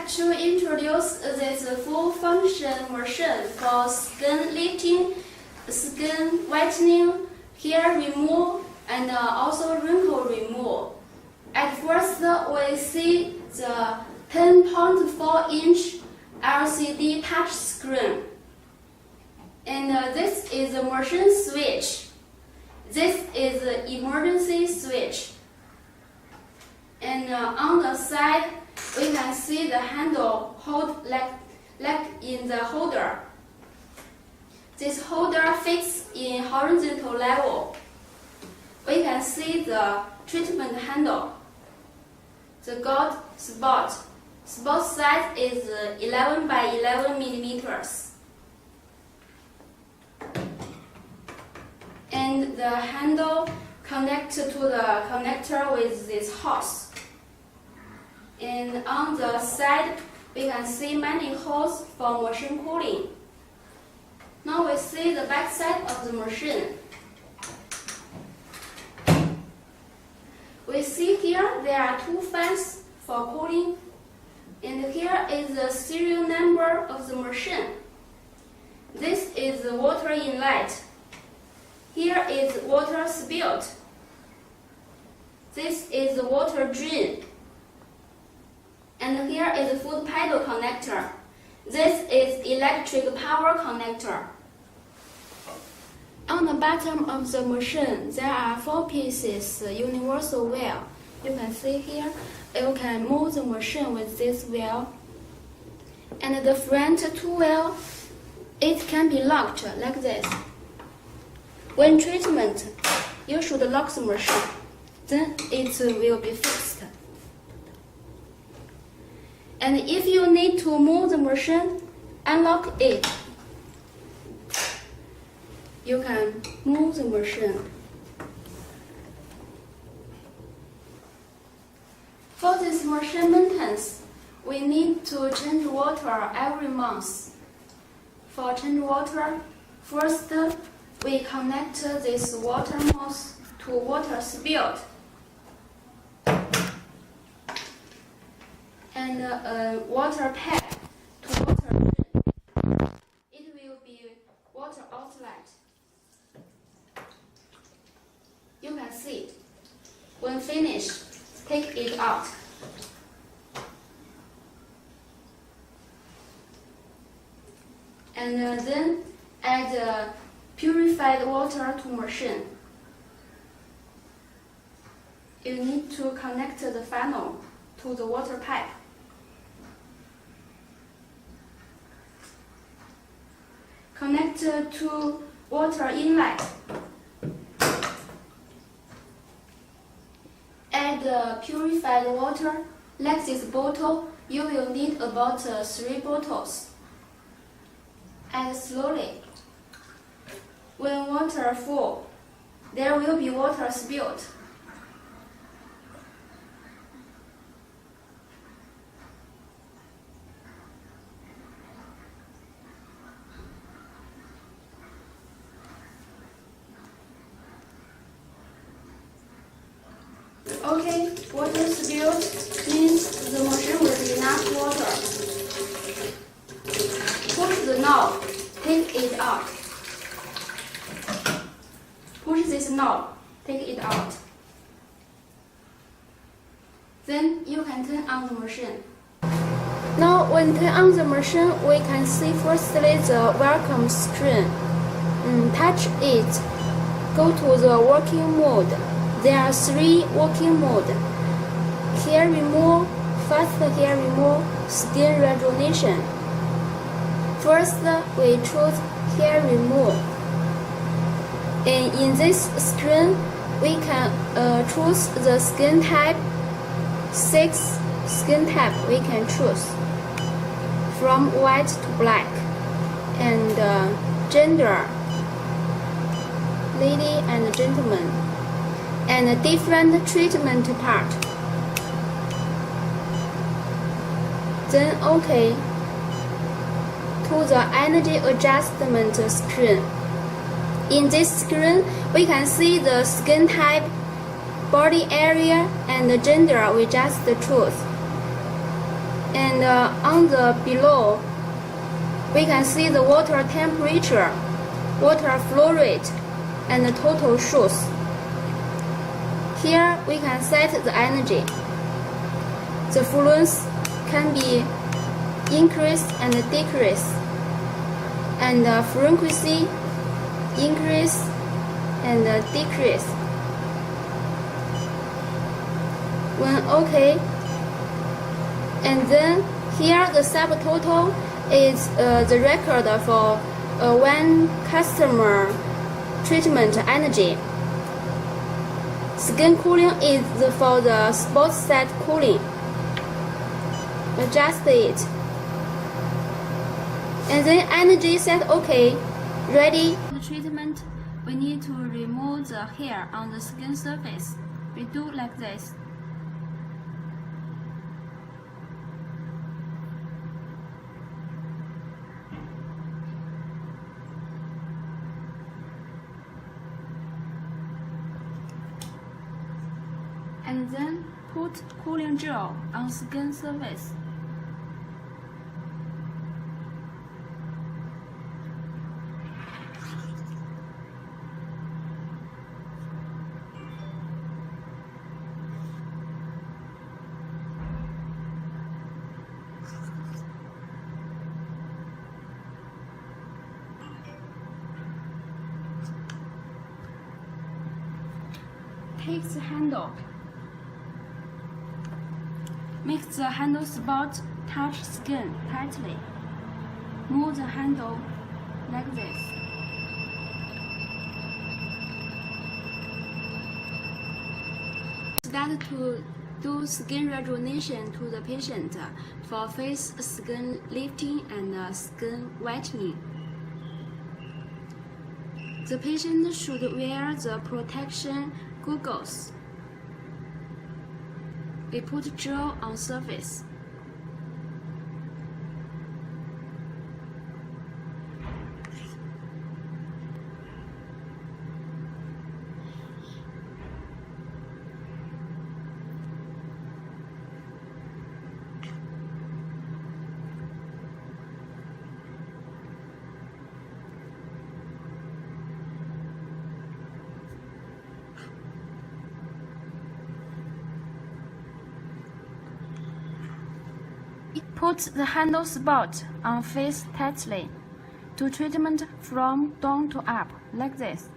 like to introduce this full function machine for skin lifting, skin whitening, hair removal, and also wrinkle removal. At first, we see the 10.4-inch LCD touch screen. And this is the motion switch. This is the emergency switch. And on the side, we can see the handle hold like in the holder. This holder fixed in horizontal level. We can see the treatment handle. The gold spot. Spot size is 11 by 11 millimeters. And the handle connected to the connector with this hose. And on the side, we can see many holes for machine cooling. Now we see the back side of the machine. We see here there are two fans for cooling, and here is the serial number of the machine. This is the water inlet. Here is water spilled. This is the water drain. And here is the foot pedal connector. This is electric power connector. On the bottom of the machine, there are 4 pieces universal wheel. You can see here, you can move the machine with this wheel. And the front 2 wheel, it can be locked like this. When treatment, you should lock the machine. Then it will be fixed. And if you need to move the machine, unlock it. You can move the machine. For this machine maintenance, we need to change water every month. For change water, first we connect this water hose to water spilled. And a water pipe to water drain. It will be water outlet. You can see it. When finished, take it out. And then add purified water to machine. You need to connect the funnel to the water pipe. Connect to water inlet. Add purified water. Like this bottle, you will need about 3 bottles. Add slowly. When water full, there will be water spilled. Okay, water spilled means the machine with enough water. Push the knob, take it out. Push this knob, take it out. Then you can turn on the machine. Now when turn on the machine, we can see firstly the welcome screen. Touch it. Go to the working mode. There are 3 working modes: hair removal, fast hair removal, skin rejuvenation. First, we choose hair removal. And in this screen, we can choose the skin type. 6 skin type we can choose, from white to black, and gender, lady and gentleman, and a different treatment part. Then OK to the energy adjustment screen. In this screen, we can see the skin type, body area, and the gender we just chose. And on the below, we can see the water temperature, water flow rate, and the total shows. Here we can set the energy. The fluence can be increased and decreased, and the frequency increase and decrease. When OK, and then here the subtotal is the record for one customer treatment energy. Skin cooling is for the spot set cooling. Adjust it. And then energy set OK. Ready. The treatment, we need to remove the hair on the skin surface. We do like this. And then put cooling gel on skin surface. Take the handle. Make the handle spot touch skin tightly. Move the handle like this. Start to do skin rejuvenation to the patient for face skin lifting and skin whitening. The patient should wear the protection goggles. We put gel on surface. Put the handle spot on face tightly. Do treatment from down to up, like this.